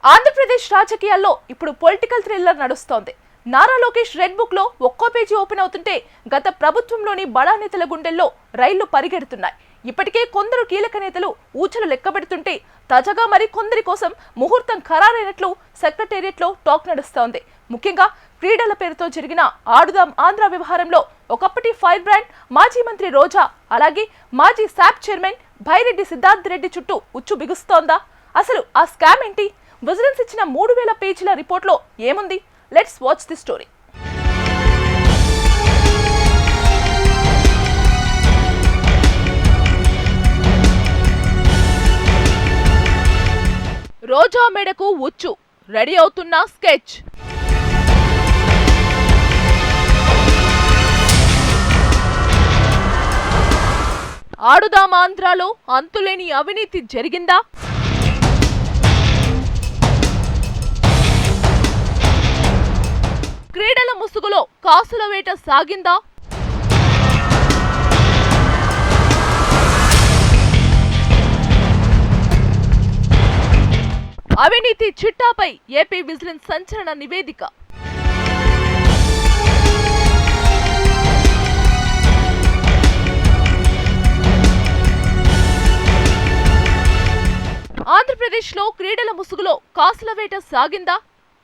ఆంధ్రప్రదేశ్ రాజకీయాల్లో ఇప్పుడు political thriller నడుస్తోంది. నారా లోకేష్ రెడ్ బుక్ లో ఒక్కో పేజీ ఓపెన్ అవుతుంటే గత ప్రభుత్వంలోని బడా నేతల గుండెల్లో రైళ్లు పరిగెడుతున్నాయి. ఇప్పటికే కొందరు కీలక నేతలు ఊచలు లెక్కబెడుతుంటే తాజాగా మరి కొందరి కోసం ముహూర్తం ఖరారైనట్లు సెక్రటేరియట్ లో టాక్ నడుస్తోంది. ముఖ్యంగా క్రీడల పేరుతో జరిగిన ఆడుదాం ఆంధ్ర వ్యవహారంలో ఒకప్పటి ఫైర్ బ్రాండ్ మాజీ మంత్రి రోజా, అలాగే మాజీ శాప్ చైర్మన్ భైరెడ్డి సిద్ధార్థ్ రెడ్డి చుట్టూ ఉచ్చు బిగుస్తోందా? అసలు ఆ స్కామ్ ఏంటి? విజిలెన్స్ ఇచ్చిన 3000 పేజీల రిపోర్ట్లో ఏముంది? Let's watch the story. Roja మేడకు ఉచ్చు, రెడీ అవుతున్న స్కెచ్. ఆడుదాం ఆంధ్రాలో అంతులేని అవినీతి జరిగిందా? క్రీడల ముసుగులో కాసుల వేట సాగిందా? అవినీతి చిట్టాపై ఏపీ విజిలెన్స్ సంచలన నివేదిక. ఆంధ్రప్రదేశ్లో క్రీడల ముసుగులో కాసుల వేట సాగిందా?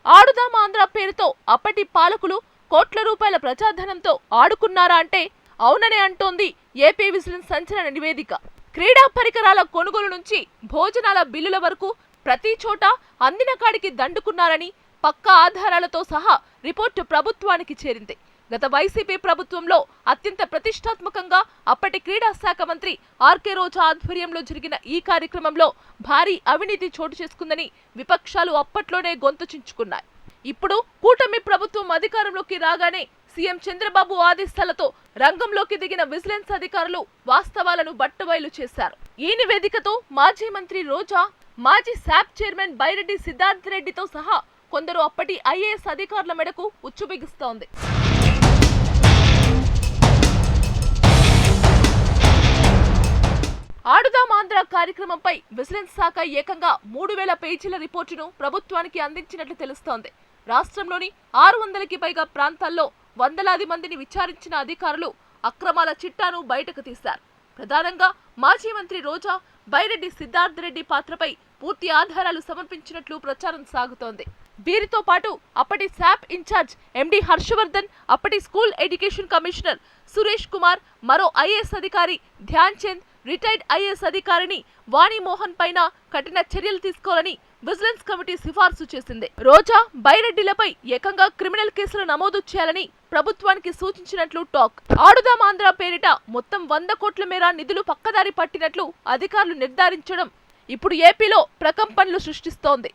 ఆడుదాం ఆంధ్ర పేరుతో అప్పటి పాలకులు కోట్ల రూపాయల ప్రజాధనంతో ఆడుకున్నారా అంటే అవుననే అంటోంది ఏపీ విజిలెన్స్ సంచలన నివేదిక. క్రీడా పరికరాల కొనుగోలు నుంచి భోజనాల బిల్లుల వరకు ప్రతి చోట అందిన కాడికి దండుకున్నారని పక్కా ఆధారాలతో సహా రిపోర్టు ప్రభుత్వానికి చేరింది. గత వైసీపీ ప్రభుత్వంలో అత్యంత ప్రతిష్టాత్మకంగా అప్పటి క్రీడా శాఖ మంత్రి ఆర్కే రోజా ఆధ్వర్యంలో జరిగిన ఈ కార్యక్రమంలో భారీ అవినీతి చోటు చేసుకుందని విపక్షాలు అప్పట్లోనే గొంతు చించుకున్నాయి. ఇప్పుడు కూటమి ప్రభుత్వం అధికారంలోకి రాగానే సీఎం చంద్రబాబు ఆదేశాలతో రంగంలోకి దిగిన విజిలెన్స్ అధికారులు వాస్తవాలను బట్టబయలు చేశారు. ఈ నివేదికతో మాజీ మంత్రి రోజా, మాజీ శాప్ చైర్మన్ భైరెడ్డి సిద్ధార్థ్ రెడ్డితో సహా కొందరు అప్పటి ఐఏఎస్ అధికారుల మెడకు ఉచ్చు బిగుస్తోంది. ఆడుదాం ఆంధ్ర కార్యక్రమంపై విజిలెన్స్ శాఖ ఏకంగా 3000 పేజీల రిపోర్టును ప్రభుత్వానికి అందించినట్లు తెలుస్తోంది. రాష్ట్రంలోని 600కి పైగా ప్రాంతాల్లో వందలాది మందిని విచారించిన అధికారులు అక్రమాల చిట్టాను బయటకు తీశారు. ప్రధానంగా మాజీ మంత్రి రోజా, భైరెడ్డి సిద్ధార్థ్ రెడ్డి పాత్రపై పూర్తి ఆధారాలు సమర్పించినట్లు ప్రచారం సాగుతోంది. వీరితో పాటు అప్పటి శాప్ ఇన్ఛార్జ్ ఎండి హర్షవర్ధన్, అప్పటి school education commissioner Suresh Kumar, మరో ఐఏఎస్ అధికారి ధ్యాన్ చంద్, రిటైర్డ్ ఐఏఎస్ అధికారిని వాణిమోహన్ పైన కఠిన చర్యలు తీసుకోవాలని విజిలెన్స్ కమిటీ సిఫార్సు చేసింది. రోజా, భైరెడ్డిలపై ఏకంగా క్రిమినల్ కేసులు నమోదు చేయాలని ప్రభుత్వానికి సూచించినట్లు టాక్. ఆడుదాం ఆంధ్ర పేరిట మొత్తం 100 కోట్ల మేర నిధులు పక్కదారి పట్టినట్లు అధికారులు నిర్ధారించడం ఇప్పుడు ఏపీలో ప్రకంపనలు సృష్టిస్తోంది.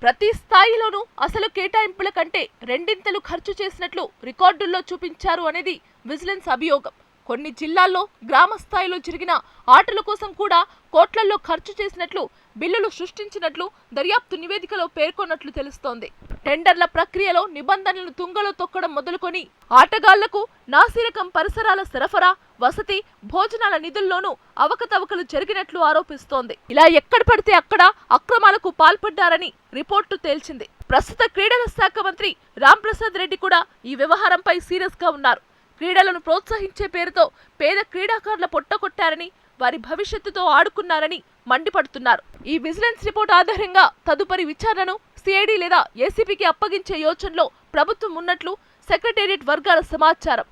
ప్రతి స్థాయిలోనూ అసలు కేటాయింపుల కంటే రెండింతలు ఖర్చు చేసినట్లు రికార్డుల్లో చూపించారు అనేది విజిలెన్స్ అభియోగం. కొన్ని జిల్లాల్లో గ్రామ స్థాయిలో జరిగిన ఆటల కోసం కూడా కోట్లల్లో ఖర్చు చేసినట్లు బిల్లులు సృష్టించినట్లు దర్యాప్తు నివేదికలో పేర్కొన్నట్లు తెలుస్తోంది. టెండర్ల ప్రక్రియలో నిబంధనలను తుంగలో తొక్కడం మొదలుకొని ఆటగాళ్లకు నాసిరకం పరిసరాల సరఫరా, వసతి, భోజనాల నిధుల్లోనూ అవకతవకలు జరిగినట్లు ఆరోపిస్తోంది. ఇలా ఎక్కడ పడితే అక్కడ అక్రమాలకు పాల్పడ్డారని రిపోర్టు తేల్చింది. ప్రస్తుత క్రీడల శాఖ మంత్రి రాంప్రసాద్ రెడ్డి కూడా ఈ వ్యవహారంపై సీరియస్ గా ఉన్నారు. క్రీడలను ప్రోత్సహించే పేరుతో పేద క్రీడాకారుల పొట్టకొట్టారని, వారి భవిష్యత్తుతో ఆడుకున్నారని మండిపడుతున్నారు. ఈ విజిలెన్స్ రిపోర్ట్ ఆధారంగా తదుపరి విచారణను సిఐడి లేదా ఏసీపీకి అప్పగించే యోచనలో ప్రభుత్వం ఉన్నట్లు సెక్రటేరియట్ వర్గాల సమాచారం.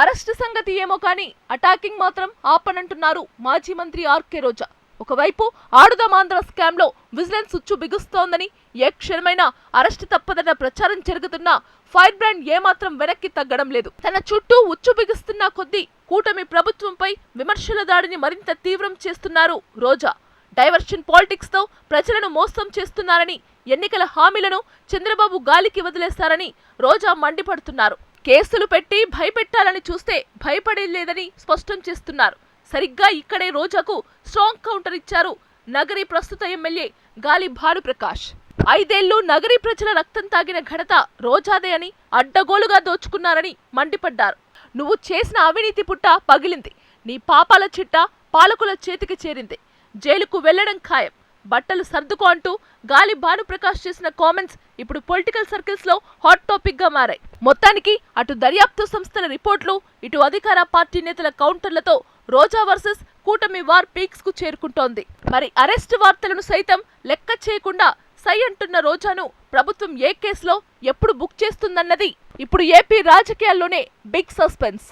అరెస్టు సంగతి ఏమో కానీ అటాకింగ్ మాత్రం ఆపనంటున్నారు మాజీ మంత్రి ఆర్కే రోజా. ఒకవైపు ఆడుదాం ఆంధ్ర స్కామ్ లో విజిలెన్స్ ఉచ్చు బిగుస్తోందని, ఏ క్షణమైనా అరెస్టు తప్పదన్న ప్రచారం జరుగుతున్నా ఫైర్ బ్రాండ్ ఏమాత్రం వెనక్కి తగ్గడం లేదు. తన చుట్టూ ఉచ్చు బిగుస్తున్న కొద్దీ కూటమి ప్రభుత్వంపై విమర్శల దాడిని మరింత తీవ్రం చేస్తున్నారు రోజా. డైవర్షన్ పాలిటిక్స్ తో ప్రజలను మోసం చేస్తున్నారని, ఎన్నికల హామీలను చంద్రబాబు గాలికి వదిలేస్తారని రోజా మండిపడుతున్నారు. కేసులు పెట్టి భయపెట్టాలని చూస్తే భయపడేలేదని స్పష్టం చేస్తున్నారు. సరిగ్గా ఇక్కడే రోజాకు స్ట్రాంగ్ కౌంటర్ ఇచ్చారు నగరి ప్రస్తుత ఎమ్మెల్యే గాలి భానుప్రకాష్. 5 ఏళ్లు నగరి ప్రజల రక్తం తాగిన ఘనత రోజాదే అని, అడ్డగోలుగా దోచుకున్నారని మండిపడ్డారు. నువ్వు చేసిన అవినీతి పుట్ట పగిలింది. నీ పాపాల చిట్ట పాలకుల చేతికి చేరింది. జైలుకు వెళ్లడం ఖాయం. బట్టలు సర్దుకో అంటూ గాలి భానుప్రకాష్ చేసిన కామెంట్స్ ఇప్పుడు పొలిటికల్ సర్కిల్స్ లో హాట్ టాపిక్ గా మారాయి. మొత్తానికి అటు దర్యాప్తు సంస్థల రిపోర్ట్లు, ఇటు అధికార పార్టీ నేతల కౌంటర్లతో రోజా వర్సెస్ కూటమి వార్ పీక్స్ కు చేరుకుంటోంది. మరి అరెస్ట్ వార్తలను సైతం లెక్క చేయకుండా సై అంటున్న రోజాను ప్రభుత్వం ఏ కేసులో ఎప్పుడు బుక్ చేస్తుందన్నది ఇప్పుడు ఏపీ రాజకీయాల్లోనే బిగ్ సస్పెన్స్.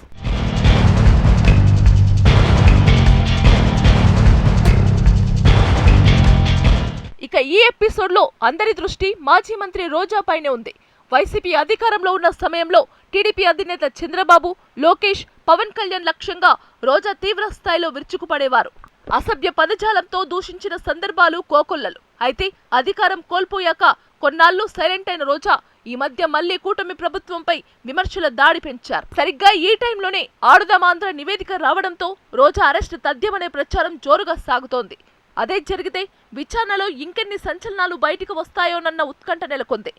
ఇక ఈ ఎపిసోడ్ లో అందరి దృష్టి మాజీ మంత్రి రోజా పైనే ఉంది. వైసీపీ అధికారంలో ఉన్న సమయంలో టీడీపీ అధినేత చంద్రబాబు, లోకేష్, పవన్ కళ్యాణ్ లక్ష్యంగా రోజా తీవ్ర స్థాయిలో విరుచుకుపడేవారు. అసభ్య పదజాలంతో దూషించిన సందర్భాలు కోకొల్లలు. అయితే అధికారం కోల్పోయాక కొన్నాళ్లు సైలెంట్ అయిన రోజా ఈ మధ్య మళ్లీ కూటమి ప్రభుత్వంపై విమర్శల దాడి పెంచారు. సరిగ్గా ఈ టైంలోనే ఆడుదామాంధ్ర నివేదిక రావడంతో రోజా అరెస్ట్ తథ్యమనే ప్రచారం జోరుగా సాగుతోంది. అదే జరిగితే విచారణలో ఇంకెన్ని సంచలనాలు బయటకు వస్తాయోనన్న ఉత్కంఠ నెలకొంది.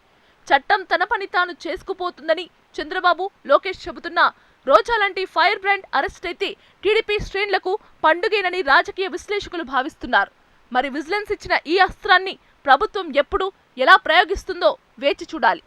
చట్టం తన పని తాను చేసుకుపోతుందని చంద్రబాబు, లోకేష్ చెబుతున్నా రోజా లాంటి ఫైర్ బ్రాండ్ అరెస్ట్ అయితే టీడీపీ శ్రేణులకు పండుగేనని రాజకీయ విశ్లేషకులు భావిస్తున్నారు. మరి విజిలెన్స్ ఇచ్చిన ఈ అస్త్రాన్ని ప్రభుత్వం ఎప్పుడు, ఎలా ప్రయోగిస్తుందో వేచి చూడాలి.